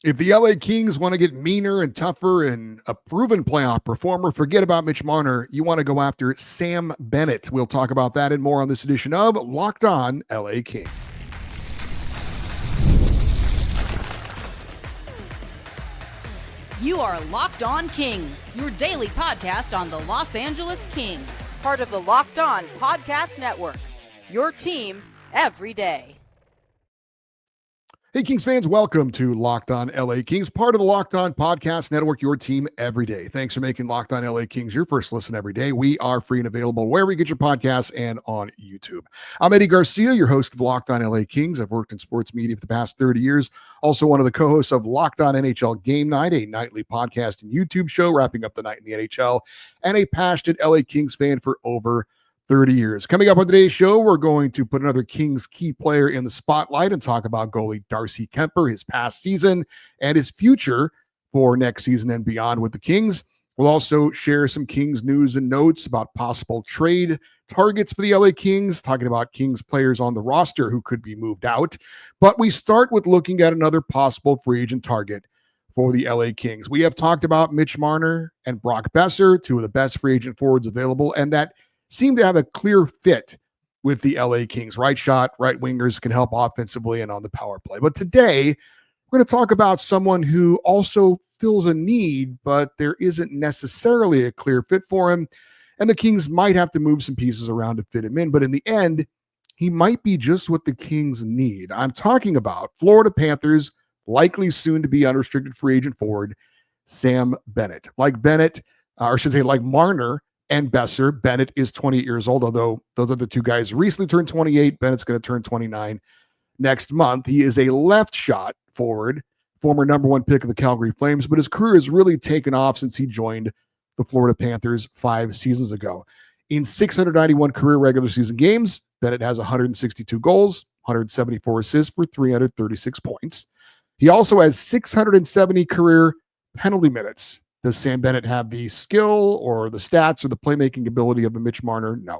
If the LA Kings want to get meaner and tougher and a proven playoff performer, forget about Mitch Marner. You want to go after Sam Bennett. We'll talk about that and more on this edition of Locked On LA Kings. You are Locked On Kings, your daily podcast on the Los Angeles Kings. Part of the Locked On Podcast Network, your team every day. Hey, Kings fans, welcome to Locked On LA Kings, part of the Locked On Podcast Network, your team every day. Thanks for making Locked On LA Kings your first listen every day. We are free and available wherever you get your podcasts and on YouTube. I'm Eddie Garcia, your host of Locked On LA Kings. I've worked in sports media for the past 30 years. Also one of the co-hosts of Locked On NHL Game Night, a nightly podcast and YouTube show wrapping up the night in the NHL, and a passionate LA Kings fan for over 30 years. Coming up on today's show, we're going to put another Kings key player in the spotlight and talk about goalie Darcy Kuemper, his past season, and his future for next season and beyond with the Kings. We'll also share some Kings news and notes about possible trade targets for the LA Kings, talking about Kings players on the roster who could be moved out. But we start with looking at another possible free agent target for the LA Kings. We have talked about Mitch Marner and Brock Boeser, two of the best free agent forwards available, and that seem to have a clear fit with the LA Kings. Right shot, right wingers can help offensively and on the power play. But today, we're going to talk about someone who also fills a need, but there isn't necessarily a clear fit for him. And the Kings might have to move some pieces around to fit him in. But in the end, he might be just what the Kings need. I'm talking about Florida Panthers, likely soon to be unrestricted free agent forward, Sam Bennett. Like Bennett, or I should say like Marner, and Boeser. Bennett is 28 years old, although those are the two guys who recently turned 28. Bennett's going to turn 29 next month. He is a left shot forward, former number one pick of the Calgary Flames, but his career has really taken off since he joined the Florida Panthers 5 seasons ago. In 691 career regular season games, Bennett has 162 goals, 174 assists for 336 points. He also has 670 career penalty minutes. Does Sam Bennett have the skill or the stats or the playmaking ability of a Mitch Marner? No.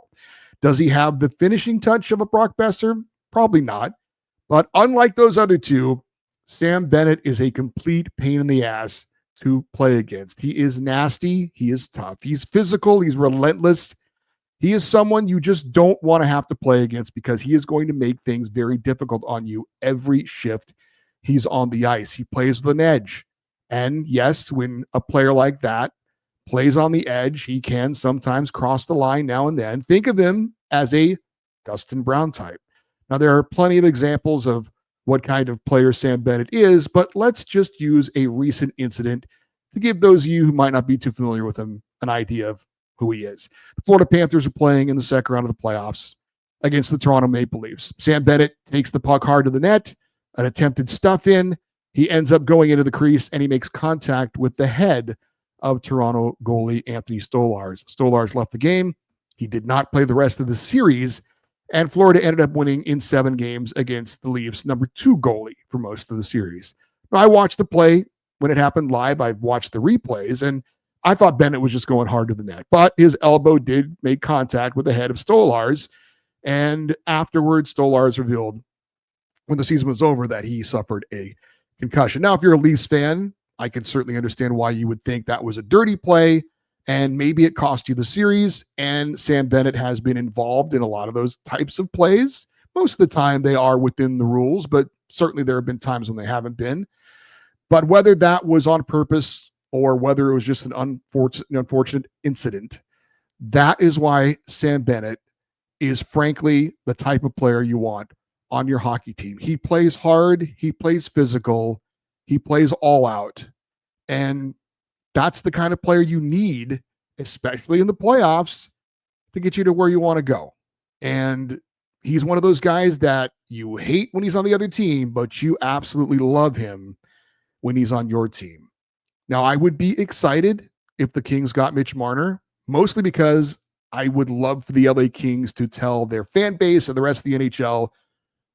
Does he have the finishing touch of a Brock Boeser? Probably not. But unlike those other two, Sam Bennett is a complete pain in the ass to play against. He is nasty. He is tough. He's physical. He's relentless. He is someone you just don't want to have to play against because he is going to make things very difficult on you every shift he's on the ice. He plays with an edge. And yes, when a player like that plays on the edge, he can sometimes cross the line now and then. Think of him as a Dustin Brown type. Now, there are plenty of examples of what kind of player Sam Bennett is, but let's just use a recent incident to give those of you who might not be too familiar with him an idea of who he is. The Florida Panthers are playing in the second round of the playoffs against the Toronto Maple Leafs. Sam Bennett takes the puck hard to the net, an attempted stuff in. He ends up going into the crease and he makes contact with the head of Toronto goalie Anthony Stolarz. Stolarz left the game. He did not play the rest of the series, and Florida ended up winning in 7 games against the Leafs' number 2 goalie for most of the series. Now, I watched the play when it happened live. I watched the replays, and I thought Bennett was just going hard to the net, but his elbow did make contact with the head of Stolarz, and afterwards, Stolarz revealed when the season was over that he suffered a concussion. Now, if you're a Leafs fan, I can certainly understand why you would think that was a dirty play and maybe it cost you the series. And Sam Bennett has been involved in a lot of those types of plays. Most of the time they are within the rules, but certainly there have been times when they haven't been. But whether that was on purpose or whether it was just an unfortunate incident, that is why Sam Bennett is frankly the type of player you want on your hockey team. He plays hard, he plays physical, he plays all out. And that's the kind of player you need, especially in the playoffs, to get you to where you want to go. And he's one of those guys that you hate when he's on the other team, but you absolutely love him when he's on your team. Now, I would be excited if the Kings got Mitch Marner, mostly because I would love for the LA Kings to tell their fan base and the rest of the NHL,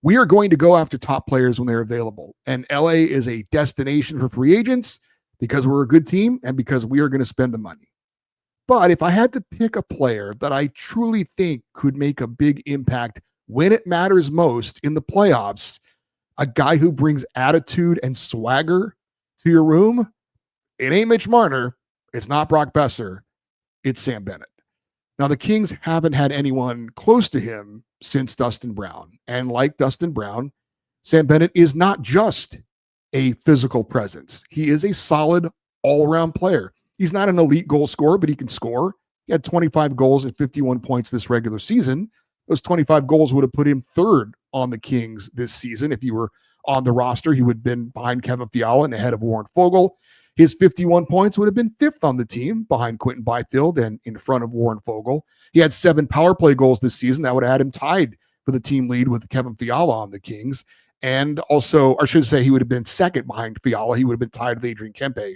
we are going to go after top players when they're available. And LA is a destination for free agents because we're a good team and because we are going to spend the money. But if I had to pick a player that I truly think could make a big impact when it matters most in the playoffs, a guy who brings attitude and swagger to your room, it ain't Mitch Marner. It's not Brock Besser. It's Sam Bennett. Now, the Kings haven't had anyone close to him since Dustin Brown. And like Dustin Brown, Sam Bennett is not just a physical presence. He is a solid all-around player. He's not an elite goal scorer, but he can score. He had 25 goals and 51 points this regular season. Those 25 goals would have put him third on the Kings this season. If he were on the roster, he would have been behind Kevin Fiala and ahead of Warren Foegele. His 51 points would have been fifth on the team behind Quinton Byfield and in front of Warren Foegele. He had 7 power play goals this season. That would have had him tied for the team lead with Kevin Fiala on the Kings. And also, or I should say, he would have been second behind Fiala. He would have been tied with Adrian Kempe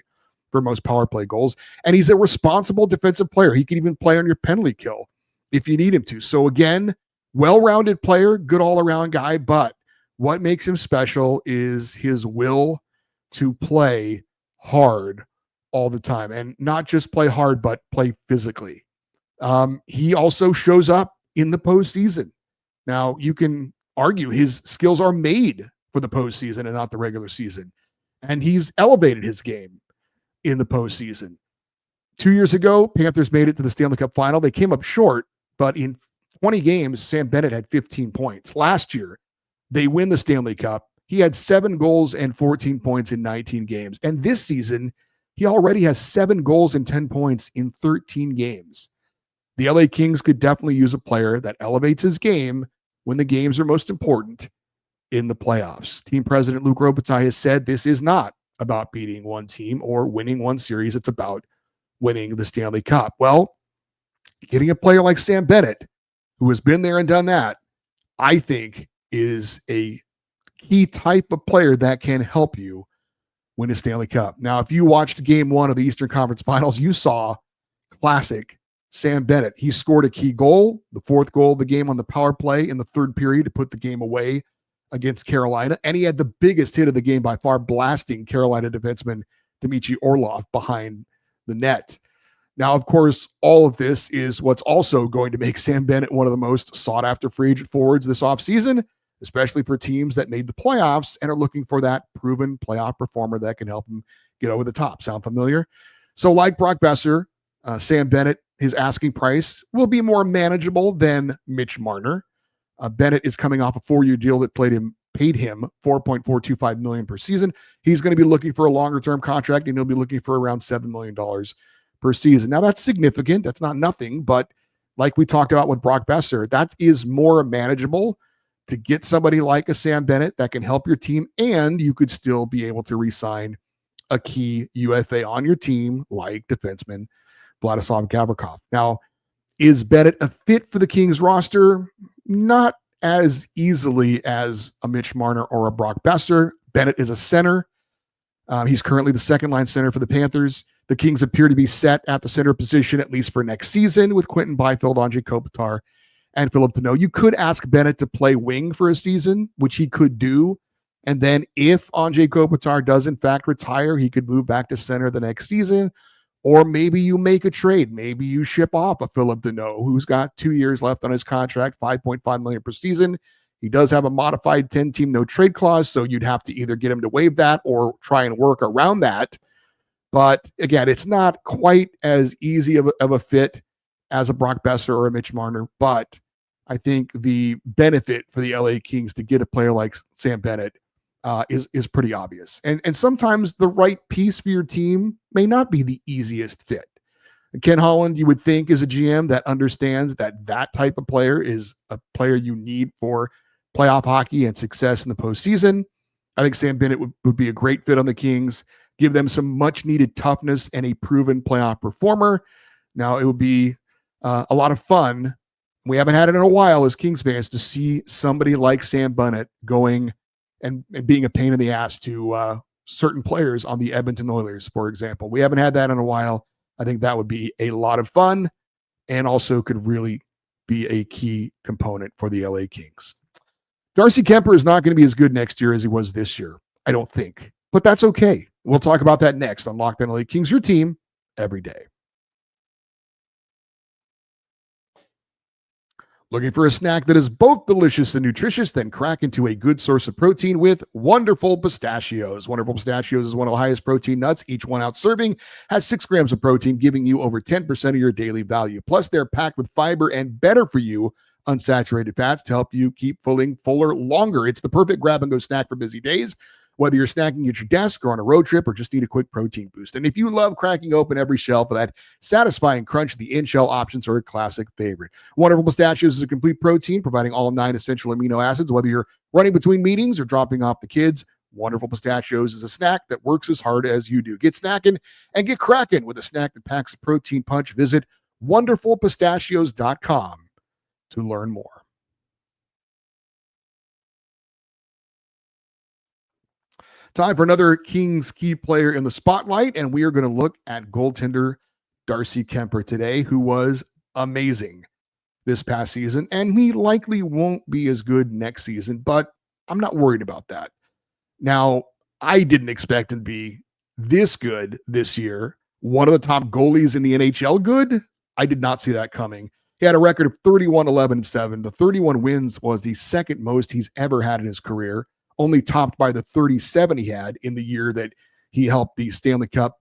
for most power play goals. And he's a responsible defensive player. He can even play on your penalty kill if you need him to. So again, well-rounded player, good all-around guy. But what makes him special is his will to play hard all the time, and not just play hard, but play physically. He also shows up in the postseason. Now, you can argue his skills are made for the postseason and not the regular season, and he's elevated his game in the postseason. 2 years ago, Panthers made it to the Stanley Cup final. They came up short, but in 20 games, Sam Bennett had 15 points. Last year, they win the Stanley Cup. He had 7 goals and 14 points in 19 games. And this season, he already has 7 goals and 10 points in 13 games. The LA Kings could definitely use a player that elevates his game when the games are most important in the playoffs. Team president Luc Robitaille has said this is not about beating one team or winning one series. It's about winning the Stanley Cup. Well, getting a player like Sam Bennett, who has been there and done that, I think is a key type of player that can help you win a Stanley Cup. Now, if you watched game 1 of the Eastern Conference Finals, you saw classic Sam Bennett. He scored a key goal, the 4th goal of the game on the power play in the 3rd period to put the game away against Carolina. And he had the biggest hit of the game by far, blasting Carolina defenseman Dmitry Orlov behind the net. Now, of course, all of this is what's also going to make Sam Bennett one of the most sought-after free agent forwards this offseason, especially for teams that made the playoffs and are looking for that proven playoff performer that can help them get over the top. Sound familiar? So like Brock Besser, Sam Bennett, his asking price will be more manageable than Mitch Marner. Bennett is coming off a 4-year deal that paid him $4.425 million per season. He's going to be looking for a longer-term contract, and he'll be looking for around $7 million per season. Now, that's significant. That's not nothing, but like we talked about with Brock Besser, that is more manageable to get somebody like a Sam Bennett that can help your team, and you could still be able to re-sign a key UFA on your team like defenseman Vladislav Gavrikov. Now, is Bennett a fit for the Kings roster? Not as easily as a Mitch Marner or a Brock Besser. Bennett is a center. He's currently the second-line center for the Panthers. The Kings appear to be set at the center position, at least for next season, with Quinton Byfield, Anze Kopitar, and Philip Deneau. You could ask Bennett to play wing for a season, which he could do. And then if Anze Kopitar does, in fact, retire, he could move back to center the next season. Or maybe you make a trade. Maybe you ship off a Philip Deneau, who's got 2 years left on his contract, $5.5 million per season. He does have a modified 10-team no-trade clause, so you'd have to either get him to waive that or try and work around that. But again, it's not quite as easy of a fit as a Brock Besser or a Mitch Marner, but I think the benefit for the LA Kings to get a player like Sam Bennett is pretty obvious. And sometimes the right piece for your team may not be the easiest fit. Ken Holland, you would think, is a GM that understands that that type of player is a player you need for playoff hockey and success in the postseason. I think Sam Bennett would be a great fit on the Kings, give them some much needed toughness and a proven playoff performer. Now, it would be a lot of fun. We haven't had it in a while as Kings fans to see somebody like Sam Bennett going and being a pain in the ass to certain players on the Edmonton Oilers, for example. We haven't had that in a while. I think that would be a lot of fun and also could really be a key component for the LA Kings. Darcy Kuemper is not going to be as good next year as he was this year, I don't think. But that's okay. We'll talk about that next on Locked On LA Kings, your team every day. Looking for a snack that is both delicious and nutritious? Then crack into a good source of protein with Wonderful Pistachios. Wonderful Pistachios is one of the highest protein nuts. Each 1 ounce serving has 6 grams of protein, giving you over 10% of your daily value. Plus, they're packed with fiber and better for you unsaturated fats to help you keep feeling fuller longer. It's the perfect grab and go snack for busy days, whether you're snacking at your desk or on a road trip or just need a quick protein boost. And if you love cracking open every shell for that satisfying crunch, the in-shell options are a classic favorite. Wonderful Pistachios is a complete protein, providing all 9 essential amino acids, whether you're running between meetings or dropping off the kids. Wonderful Pistachios is a snack that works as hard as you do. Get snacking and get cracking with a snack that packs a protein punch. Visit wonderfulpistachios.com to learn more. Time for another Kings key player in the spotlight, and we are going to look at goaltender Darcy Kuemper today, who was amazing this past season, and he likely won't be as good next season, but I'm not worried about that. Now, I didn't expect him to be this good this year. One of the top goalies in the NHL good? I did not see that coming. He had a record of 31-11-7. The 31 wins was the second most he's ever had in his career, only topped by the 37 he had in the year that he helped the Stanley Cup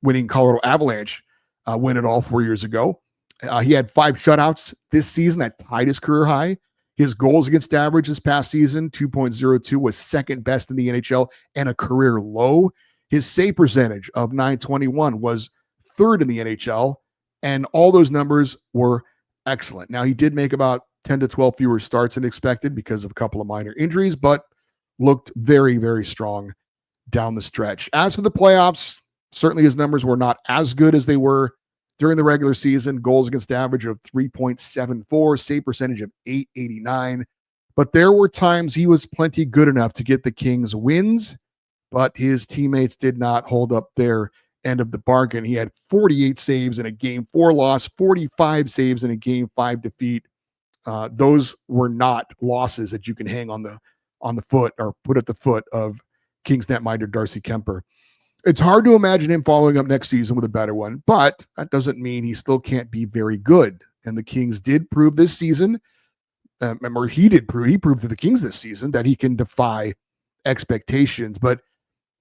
winning Colorado Avalanche win it all 4 years ago. He had 5 shutouts this season that tied his career high. His goals against average this past season, 2.02, was second best in the NHL and a career low. His save percentage of .921 was third in the NHL, and all those numbers were excellent. Now, he did make about 10 to 12 fewer starts than expected because of a couple of minor injuries, but looked very, very strong down the stretch. As for the playoffs, certainly his numbers were not as good as they were during the regular season. Goals against average of 3.74, save percentage of .889. But there were times he was plenty good enough to get the Kings wins, but his teammates did not hold up their end of the bargain. He had 48 saves in a Game 4 loss, 45 saves in a Game 5 defeat. Those were not losses that you can hang on the foot or put at the foot of Kings netminder Darcy Kuemper. It's hard to imagine him following up next season with a better one, but that doesn't mean he still can't be very good. And the Kings did prove this season, he proved to the Kings this season that he can defy expectations. But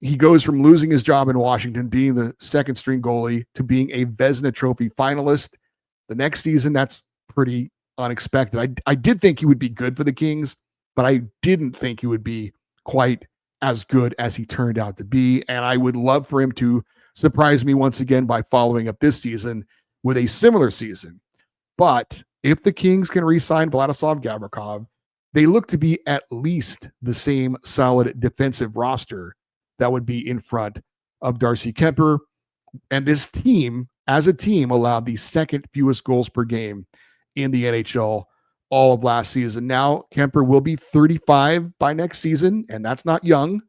he goes from losing his job in Washington, being the second string goalie, to being a Vezina Trophy finalist the next season. That's pretty unexpected. I did think he would be good for the Kings, but I didn't think he would be quite as good as he turned out to be. And I would love for him to surprise me once again by following up this season with a similar season. But if the Kings can re-sign Vladislav Gavrikov, they look to be at least the same solid defensive roster that would be in front of Darcy Kuemper. And this team, as a team, allowed the second fewest goals per game in the NHL all of last season. Now, Kuemper will be 35 by next season, and that's not young,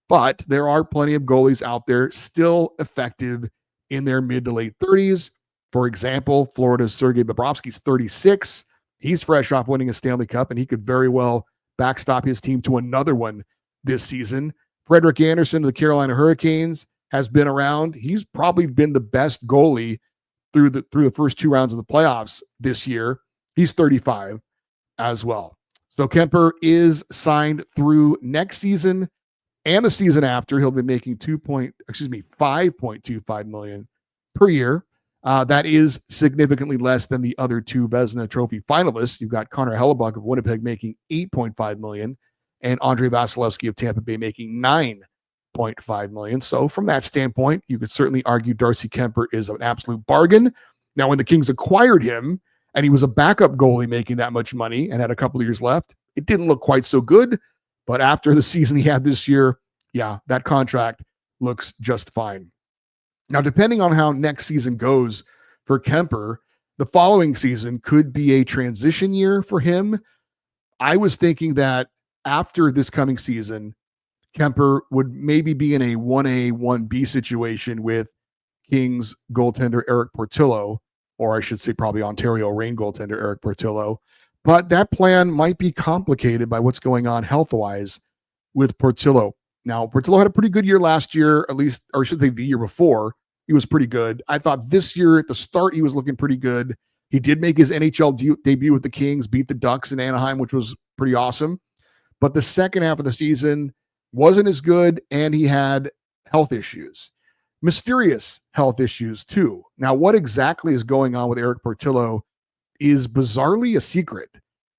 but there are plenty of goalies out there still effective in their mid to late 30s. For example, Florida's Sergei Bobrovsky's 36. He's fresh off winning a Stanley Cup, and he could very well backstop his team to another one this season. Frederik Andersen of the Carolina Hurricanes has been around. He's probably been the best goalie through the first 2 rounds of the playoffs this year. He's 35 as well. So Kuemper is signed through next season and the season after. He'll be making $5.25 million per year. That is significantly less than the other 2 Vezina Trophy finalists. You've got Connor Hellebuyck of Winnipeg making $8.5 million, and Andrei Vasilevsky of Tampa Bay making $9.5 million. So from that standpoint, you could certainly argue Darcy Kuemper is an absolute bargain. Now, when the Kings acquired him and he was a backup goalie making that much money and had a couple of years left, it didn't look quite so good. But after the season he had this year, yeah, that contract looks just fine. Now, depending on how next season goes for Kuemper, the following season could be a transition year for him. I was thinking that after this coming season, Kuemper would maybe be in a 1A, 1B situation with Kings goaltender Eric Portillo, or I should say probably Ontario Reign goaltender Eric Portillo. But that plan might be complicated by what's going on health-wise with Portillo. Now, Portillo had a pretty good year last year, at least, or I should say the year before. He was pretty good. I thought this year at the start, he was looking pretty good. He did make his NHL debut with the Kings, beat the Ducks in Anaheim, which was pretty awesome. But the second half of the season wasn't as good, and he had health issues, mysterious health issues too. Now, what exactly is going on with Eric Portillo is bizarrely a secret.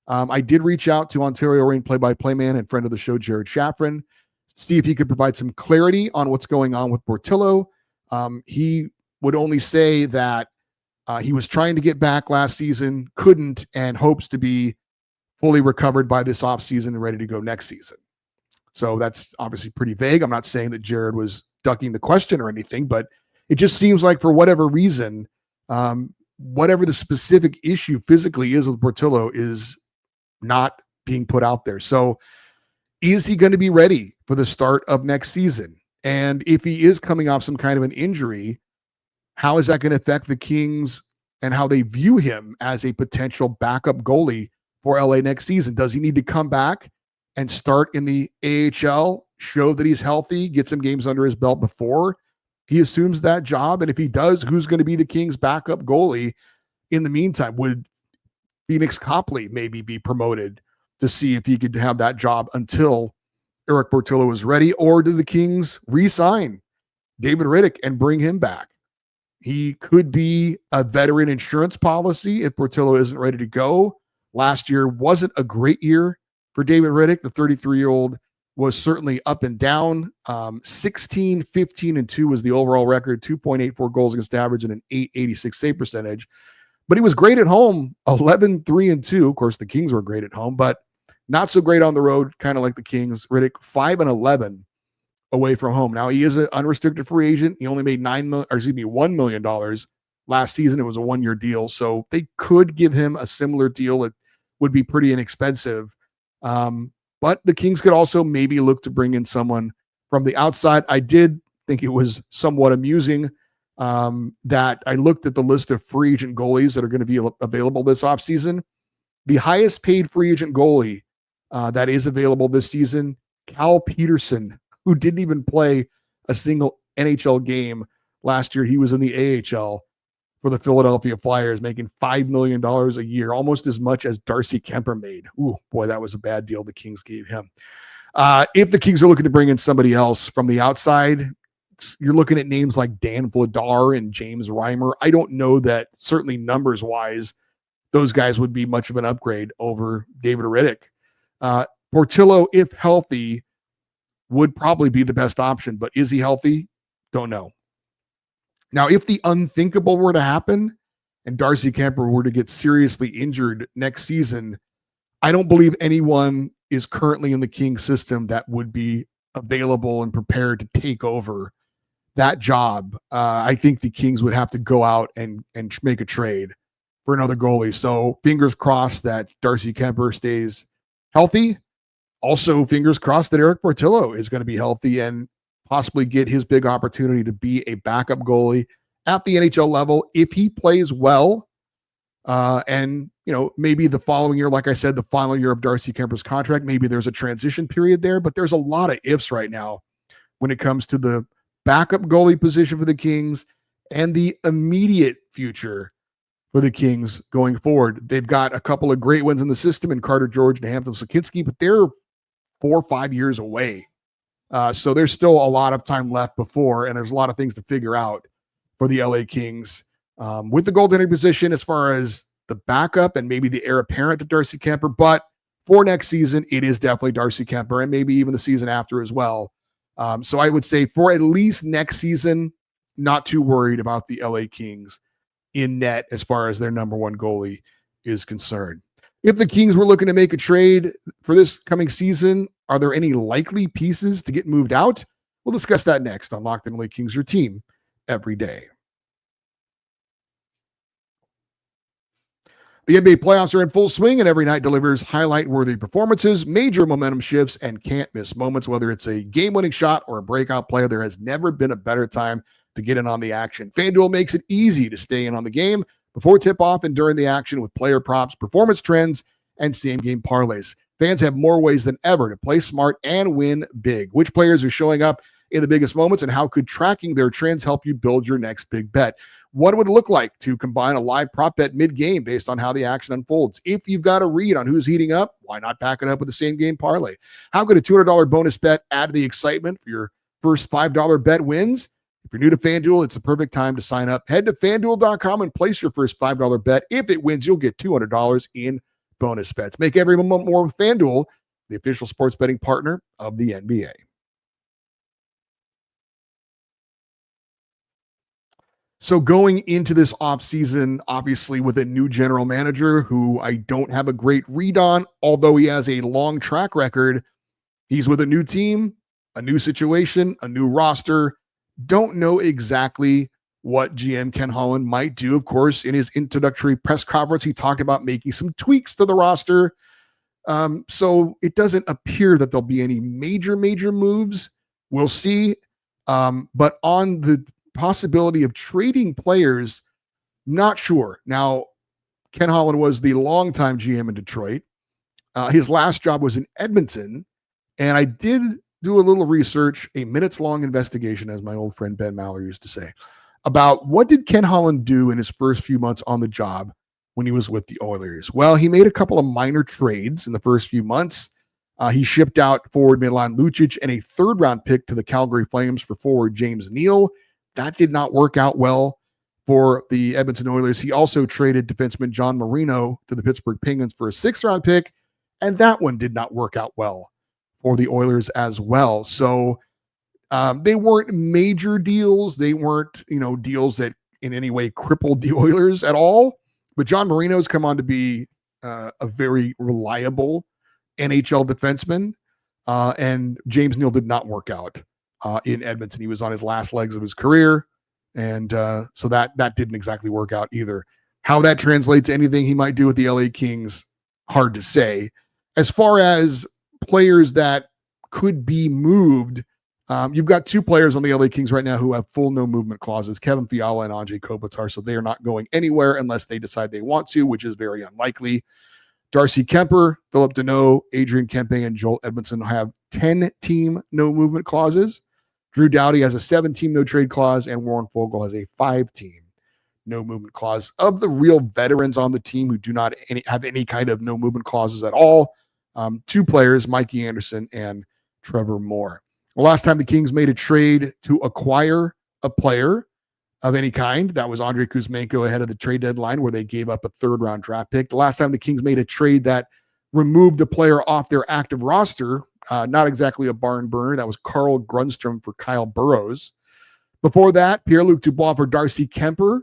I did reach out to Ontario Reign play-by-play man and friend of the show, Jared Shafran, see if he could provide some clarity on what's going on with Portillo. He would only say that he was trying to get back last season, couldn't, and hopes to be fully recovered by this offseason and ready to go next season. So that's obviously pretty vague. I'm not saying that Jared was ducking the question or anything, but it just seems like for whatever reason, whatever the specific issue physically is with Portillo is not being put out there. So is he going to be ready for the start of next season? And if he is coming off some kind of an injury, how is that going to affect the Kings and how they view him as a potential backup goalie for LA next season? Does he need to come back and start in the AHL, show that he's healthy, get some games under his belt before he assumes that job? And if he does, who's going to be the Kings' backup goalie in the meantime? Would Phoenix Copley maybe be promoted to see if he could have that job until Eric Portillo is ready? Or do the Kings re-sign David Riddick and bring him back? He could be a veteran insurance policy if Portillo isn't ready to go. Last year wasn't a great year for David Riddick. The 33-year-old was certainly up and down. 16, 15, and 2 was the overall record, 2.84 goals against average and an 886 save percentage. But he was great at home, 11, 3, and 2. Of course, the Kings were great at home, but not so great on the road, kind of like the Kings. Riddick, 5 and 11 away from home. Now, he is an unrestricted free agent. He only made $1 million last season. It was a one-year deal, so they could give him a similar deal. It would be pretty inexpensive. But the Kings could also maybe look to bring in someone from the outside. I did think it was somewhat amusing that I looked at the list of free agent goalies that are going to be available this offseason. The highest paid free agent goalie that is available this season, Cal Peterson, who didn't even play a single NHL game last year. He was in the AHL for the Philadelphia Flyers, making $5 million a year, almost as much as Darcy Kuemper made. Ooh, boy, that was a bad deal the Kings gave him. If the Kings are looking to bring in somebody else from the outside, you're looking at names like Dan Vladar and James Reimer. I don't know that, certainly numbers-wise, those guys would be much of an upgrade over David Riddick. Portillo, if healthy, would probably be the best option, but is he healthy? Don't know. Now, if the unthinkable were to happen and Darcy Kuemper were to get seriously injured next season, I don't believe anyone is currently in the Kings system that would be available and prepared to take over that job. I think the Kings would have to go out and make a trade for another goalie. So fingers crossed that Darcy Kuemper stays healthy. Also, fingers crossed that Eric Portillo is going to be healthy and possibly get his big opportunity to be a backup goalie at the NHL level if he plays well. And, maybe the following year, like I said, the final year of Darcy Kuemper's contract, maybe there's a transition period there, but there's a lot of ifs right now when it comes to the backup goalie position for the Kings and the immediate future for the Kings going forward. They've got a couple of great wins in the system in Carter George and Hampton Sakinski, but they're 4 or 5 years away. So there's still a lot of time left before, and there's a lot of things to figure out for the LA Kings with the goaltending position as far as the backup and maybe the heir apparent to Darcy Kuemper. But for next season, it is definitely Darcy Kuemper and maybe even the season after as well. So I would say for at least next season, not too worried about the LA Kings in net as far as their number one goalie is concerned. If the Kings were looking to make a trade for this coming season, are there any likely pieces to get moved out? We'll discuss that next on Locked On LA Kings, your team every day. The NBA playoffs are in full swing, and every night delivers highlight-worthy performances, major momentum shifts, and can't-miss moments. Whether it's a game-winning shot or a breakout play, there has never been a better time to get in on the action. FanDuel makes it easy to stay in on the game before tip-off and during the action with player props, performance trends, and same-game parlays. Fans have more ways than ever to play smart and win big. Which players are showing up in the biggest moments, and how could tracking their trends help you build your next big bet? what would it look like to combine a live prop bet mid-game based on how the action unfolds? If you've got a read on who's heating up, why not back it up with the same game parlay? How could a $200 bonus bet add to the excitement for your first $5 bet wins? If you're new to FanDuel, it's the perfect time to sign up. Head to FanDuel.com and place your first $5 bet. If it wins, you'll get $200 in bonus bets. Make every moment more with FanDuel, the official sports betting partner of the NBA. So going into this offseason, obviously with a new general manager who I don't have a great read on, although he has a long track record, he's with a new team, a new situation, a new roster. Don't know exactly what GM Ken Holland might do. Of course, in his introductory press conference, he talked about making some tweaks to the roster. So it doesn't appear that there'll be any major moves. We'll see. But on the possibility of trading players, not sure. Now, Ken Holland was the longtime GM in Detroit. His last job was in Edmonton. And I did do a little research, a minutes-long investigation, as my old friend Ben Maller used to say, about what did Ken Holland do in his first few months on the job when he was with the Oilers. Well, he made a couple of minor trades in the first few months. He shipped out forward Milan Lucic and a third-round pick to the Calgary Flames for forward James Neal. That did not work out well for the Edmonton Oilers. He also traded defenseman John Marino to the Pittsburgh Penguins for a sixth-round pick, and that one did not work out well for the Oilers as well. So they weren't major deals. They weren't, deals that in any way crippled the Oilers at all. But John Marino's come on to be a very reliable NHL defenseman. And James Neal did not work out in Edmonton. He was on his last legs of his career. And so that didn't exactly work out either. How that translates to anything he might do with the LA Kings, hard to say. As far as players that could be moved, you've got two players on the LA Kings right now who have full no movement clauses, Kevin Fiala and Andrei Kopitar, so they are not going anywhere unless they decide they want to, which is very unlikely. Darcy Kuemper, Philip Deneau, Adrian Kempe, and Joel Edmondson have 10-team no movement clauses. Drew Doughty has a 7-team no trade clause, and Warren Fogle has a 5-team no movement clause. Of the real veterans on the team who do not have any kind of no movement clauses at all, two players, Mikey Anderson and Trevor Moore. The last time the Kings made a trade to acquire a player of any kind, that was Andrei Kuzmenko ahead of the trade deadline, where they gave up a third-round draft pick. The last time the Kings made a trade that removed a player off their active roster, not exactly a barn burner, that was Carl Grundstrom for Kyle Burrows. Before that, Pierre-Luc Dubois for Darcy Kuemper.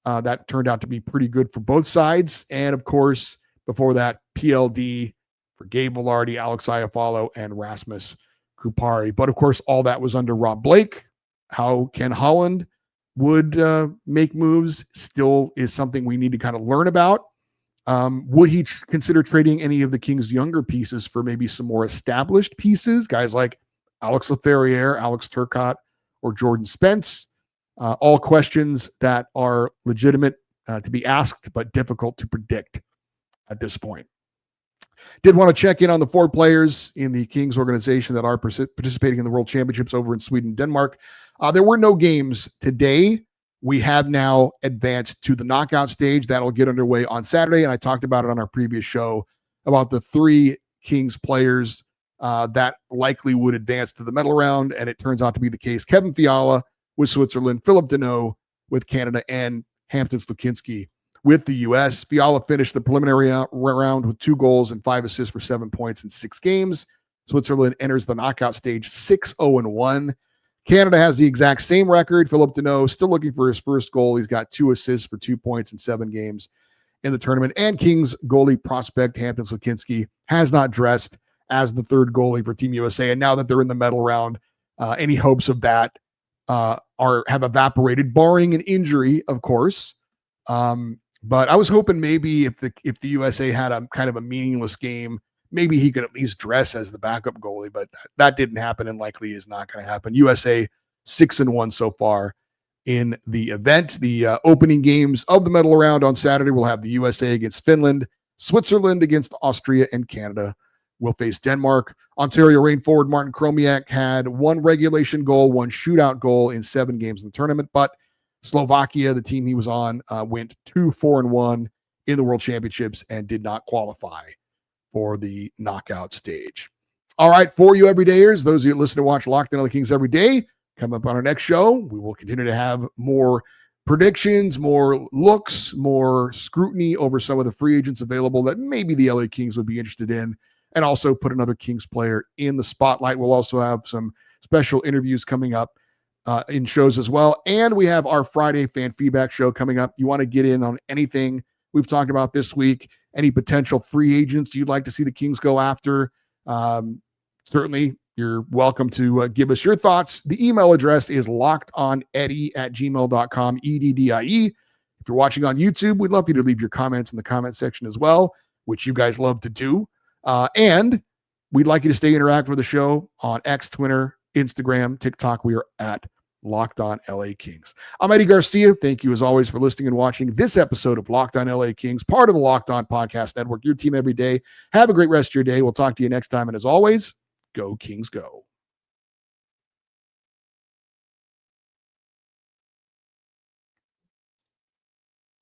That turned out to be pretty good for both sides. And, of course, before that, PLD for Gabe Velarde, Alex Iafallo, and Rasmus Kupari. But, of course, all that was under Rob Blake. How Ken Holland would make moves still is something we need to kind of learn about. Would he consider trading any of the Kings' younger pieces for maybe some more established pieces? Guys like Alex Laferriere, Alex Turcotte, or Jordan Spence. All questions that are legitimate to be asked, but difficult to predict at this point. Did want to check in on the 4 players in the Kings organization that are participating in the World Championships over in Sweden, Denmark. There were no games today. We have now advanced to the knockout stage. That'll get underway on Saturday, and I talked about it on our previous show about the 3 Kings players that likely would advance to the medal round, and it turns out to be the case. Kevin Fiala with Switzerland, Philip Deneau with Canada, and Hampton Slukinski with the U.S. Fiala finished the preliminary round with 2 goals and 5 assists for 7 points in 6 games. Switzerland enters the knockout stage 6-0-1. Canada has the exact same record. Philip Deneau still looking for his first goal. He's got 2 assists for 2 points in 7 games in the tournament. And Kings goalie prospect Hampton Slukinski has not dressed as the 3rd goalie for Team USA. And now that they're in the medal round, any hopes of that have evaporated, barring an injury, of course. But I was hoping maybe if the USA had a kind of a meaningless game, maybe he could at least dress as the backup goalie, but that didn't happen and likely is not going to happen. USA 6-1 so far in the event. The opening games of the medal round on Saturday will have the USA against Finland, Switzerland against Austria, and Canada will face Denmark. Ontario Reign forward Martin Chromiak had 1 regulation goal, 1 shootout goal in 7 games in the tournament, but Slovakia, the team he was on, went 2-4-1 in the World Championships and did not qualify for the knockout stage. All right, for you everydayers, those of you that listen to watch Locked On LA Kings every day, come up on our next show. We will continue to have more predictions, more looks, more scrutiny over some of the free agents available that maybe the LA Kings would be interested in, and also put another Kings player in the spotlight. We'll also have some special interviews coming up in shows as well. And we have our Friday fan feedback show coming up. You want to get in on anything we've talked about this week, any potential free agents you'd like to see the Kings go after, certainly you're welcome to give us your thoughts. The email address is lockedoneddie@gmail.com, EDDIE. If you're watching on YouTube, we'd love for you to leave your comments in the comment section as well, which you guys love to do. And we'd like you to stay interactive with the show on X, Twitter, Instagram, TikTok. We are at Locked On LA Kings. I'm Eddie Garcia. Thank you as always for listening and watching this episode of Locked On LA Kings, part of the Locked On Podcast Network, your team every day. Have a great rest of your day. We'll talk to you next time. And as always, go Kings go.